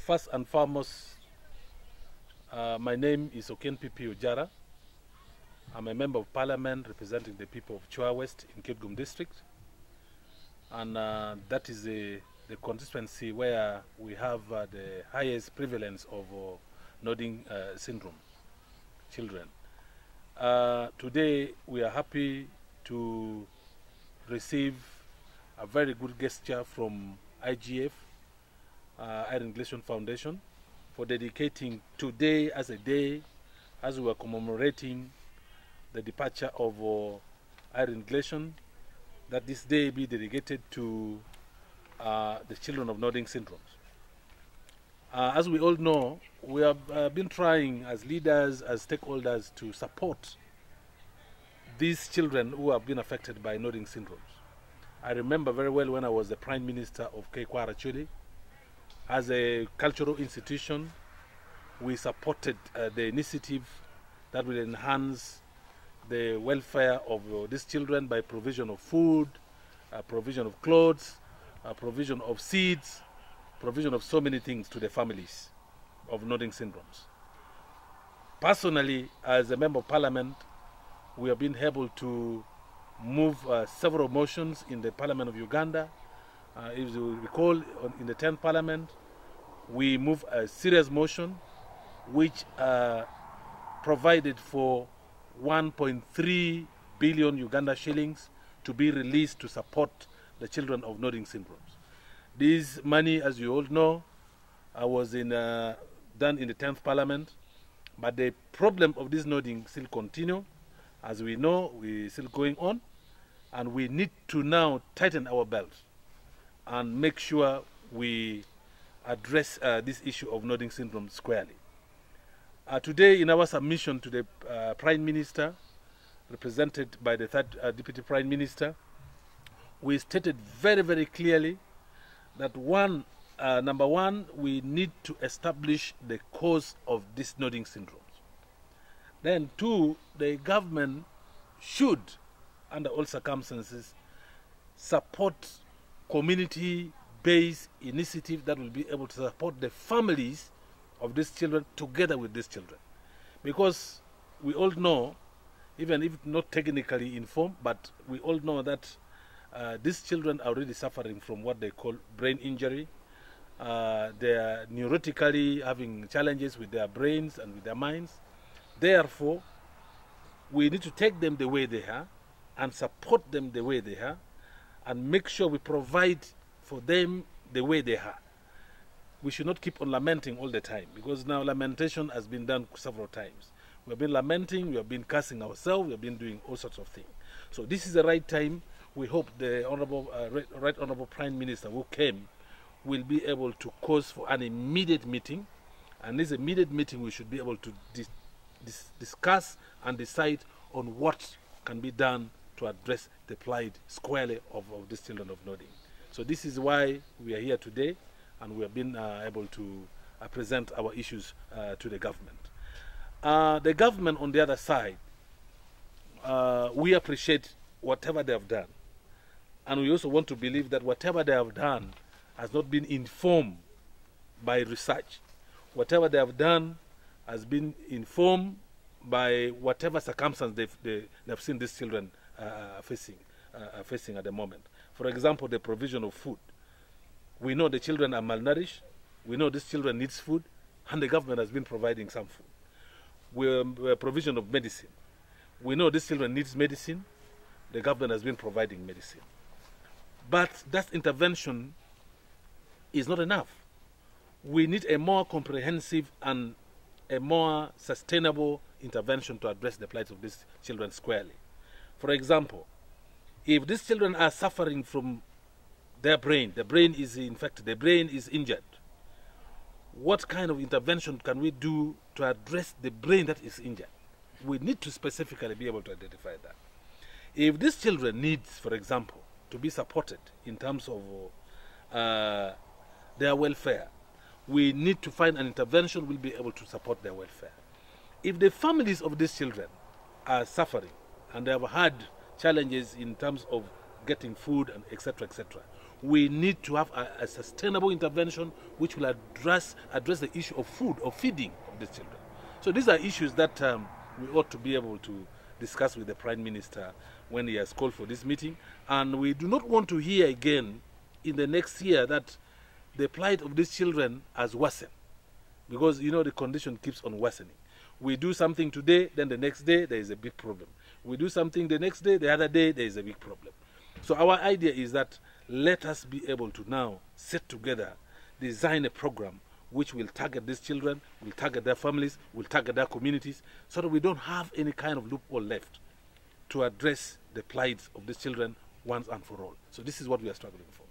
First and foremost, my name is Okin Ojara. I'm a member of parliament representing the people of Chua West in Kitgum district. And that is the constituency where we have the highest prevalence of nodding syndrome children. Today we are happy to receive a very good gesture from IGF, Irene Gleeson Foundation, for dedicating today as a day as we are commemorating the departure of Irene Gleeson, that this day be dedicated to the children of nodding syndromes. As we all know, we have been trying as leaders, as stakeholders, to support these children who have been affected by nodding syndromes. I remember very well when I was the Prime Minister of Chua, Chile. As a cultural institution, we supported the initiative that will enhance the welfare of these children by provision of food, provision of clothes, provision of seeds, provision of so many things to the families of nodding syndromes. Personally, as a member of parliament, we have been able to move several motions in the Parliament of Uganda. If you recall, in the 10th Parliament, we moved a serious motion which provided for 1.3 billion Uganda shillings to be released to support the children of nodding syndromes. This money, as you all know, was done in the 10th Parliament, but the problem of this nodding still continue. As we know, we're still going on, and we need to now tighten our belt and make sure we address this issue of nodding syndrome squarely. Today, in our submission to the Prime Minister, represented by the third Deputy Prime Minister, we stated very, very clearly that number one, we need to establish the cause of these nodding syndromes. Then two, the government should, under all circumstances, support community-based initiative that will be able to support the families of these children together with these children. Because we all know, even if not technically informed, but we all know that these children are already suffering from what they call brain injury. They are neurotically having challenges with their brains and with their minds. Therefore, we need to take them the way they are and support them the way they are and make sure we provide for them the way they are. We should not keep on lamenting all the time, because now lamentation has been done several times. We have been lamenting, we have been cursing ourselves, we have been doing all sorts of things. So this is the right time. We hope the Honorable, Right Honorable Prime Minister who came will be able to cause for an immediate meeting, and this immediate meeting we should be able to discuss and decide on what can be done to address the plight squarely of these children of nodding. So this is why we are here today, and we have been able to present our issues to the government. The government, on the other side, we appreciate whatever they have done, and we also want to believe that whatever they have done has not been informed by research. Whatever they have done has been informed by whatever circumstance they have seen these children facing at the moment. For example, the provision of food. We know the children are malnourished. We know these children need food, and the government has been providing some food. Provision of medicine. We know these children need medicine. The government has been providing medicine. But that intervention is not enough. We need a more comprehensive and a more sustainable intervention to address the plight of these children squarely. For example, if these children are suffering from their brain, the brain is infected, the brain is injured, what kind of intervention can we do to address the brain that is injured? We need to specifically be able to identify that. If these children need, for example, to be supported in terms of their welfare, we need to find an intervention will be able to support their welfare. If the families of these children are suffering and they have had challenges in terms of getting food and etc., we need to have a sustainable intervention which will address the issue of food, or feeding of these children. So these are issues that we ought to be able to discuss with the Prime Minister when he has called for this meeting. And we do not want to hear again in the next year that the plight of these children has worsened, because you know the condition keeps on worsening. We do something today, then the next day there is a big problem. We do something the next day, the other day there is a big problem. So our idea is that let us be able to now sit together, design a program which will target these children, will target their families, will target their communities, so that we don't have any kind of loophole left to address the plight of these children once and for all. So this is what we are struggling for.